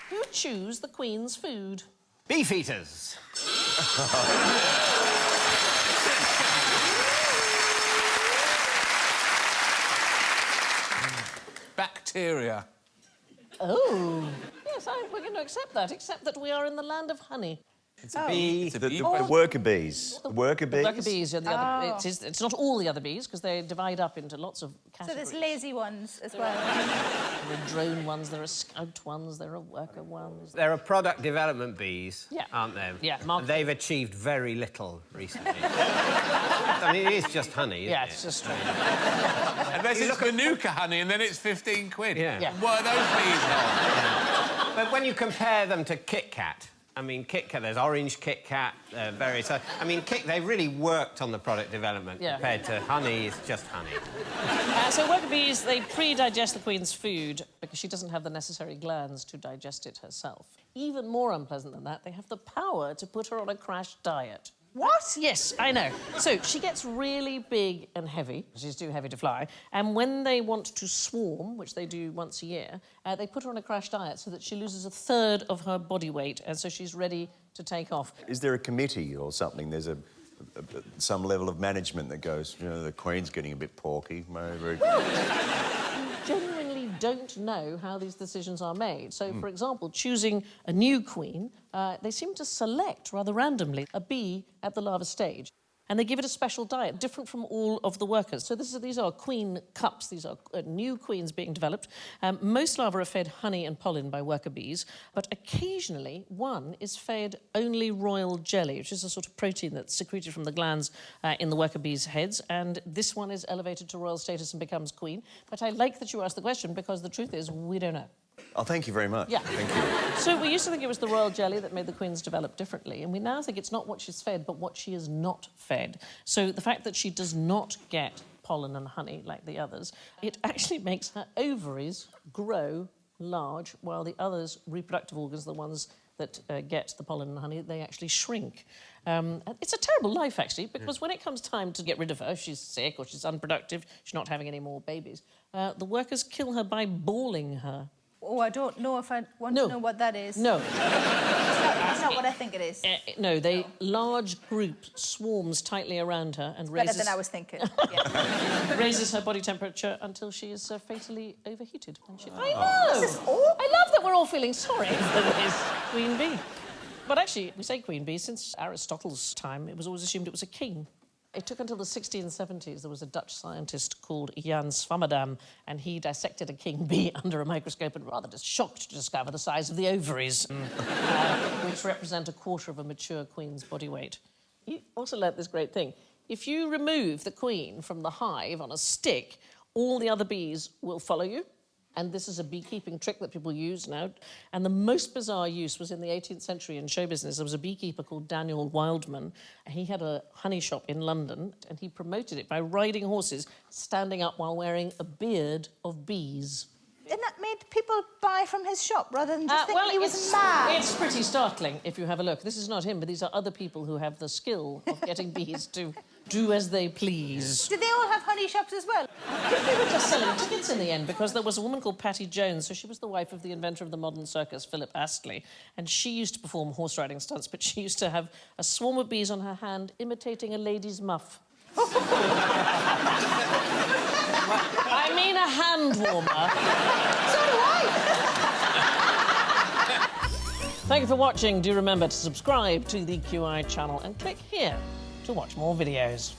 Who chews the Queen's food? Beef eaters. Bacteria. Oh. Yes, we're going to accept that, except that we are in the land of honey. It's a bee. The worker bees. The worker bees? The worker bees are the other... It's not all the other bees, because they divide up into lots of So categories. there's lazy ones as well. There are drone ones, there are scout ones, there are worker ones. There are product development bees, Yeah. aren't there? Yeah, marketing. They've achieved very little recently. I mean, it is just honey, isn't Yeah, it? it's just strange. Unless it's Manuka honey and then it's 15 quid. Yeah. Yeah. What are those bees on? But when you compare them to Kit Kat, I mean, Kit Kat, there's orange Kit Kat, various... I mean, they've really worked on the product development compared to honey. It's just honey. So worker bees, they pre-digest the Queen's food because she doesn't have the necessary glands to digest it herself. Even more unpleasant than that, they have the power to put her on a crash diet. What? Yes, I know. So she gets really big and heavy. She's too heavy to fly. And when they want to swarm, which they do once a year, they put her on a crash diet so that she loses a third of her body weight, and so she's ready to take off. Is there a committee or something? There's some level of management that goes, you know, the Queen's getting a bit porky. Maybe. Genuinely don't know how these decisions are made. So, for example, choosing a new queen, they seem to select rather randomly a bee at the larva stage. And they give it a special diet, different from all of the workers. So these are queen cups. These are new queens being developed. Most larvae are fed honey and pollen by worker bees, but occasionally one is fed only royal jelly, which is a sort of protein that's secreted from the glands in the worker bees' heads. And this one is elevated to royal status and becomes queen. But I like that you asked the question, because the truth is we don't know. Oh, thank you very much. Yeah. Thank you. So we used to think it was the royal jelly that made the queens develop differently, and we now think it's not what she's fed, but what she is not fed. So the fact that she does not get pollen and honey like the others, it actually makes her ovaries grow large, while the others' reproductive organs, the ones that get the pollen and honey, they actually shrink. It's a terrible life, actually, because when it comes time to get rid of her, if she's sick or she's unproductive, she's not having any more babies, the workers kill her by balling her. Oh, I don't know if I want to know what that is. No. It's not what I think it is. No, large group swarms tightly around her and Better than I was thinking. Yeah. raises her body temperature until she is fatally overheated. I know! This is awful. I love that we're all feeling sorry for this queen bee. But actually, we say queen bee, since Aristotle's time, it was always assumed it was a king. It took until the 1670s. There was a Dutch scientist called Jan Swammerdam, and he dissected a king bee under a microscope and rather just shocked to discover the size of the ovaries, which represent a quarter of a mature queen's body weight. He also learnt this great thing. If you remove the queen from the hive on a stick, all the other bees will follow you. And this is a beekeeping trick that people use now. And the most bizarre use was in the 18th century in show business. There was a beekeeper called Daniel Wildman. He had a honey shop in London, and he promoted it by riding horses, standing up while wearing a beard of bees. And that made people buy from his shop rather than just thinking he was mad. It's pretty startling if you have a look. This is not him, but these are other people who have the skill of getting bees to do as they please. Did they all have honey shops as well? I think they were just selling tickets in the end, because there was a woman called Patty Jones, so she was the wife of the inventor of the modern circus, Philip Astley, and she used to perform horse riding stunts, but she used to have a swarm of bees on her hand imitating a lady's muff. I mean a hand warmer. So do I. Thank you for watching. Do remember to subscribe to the QI channel and click here to watch more videos.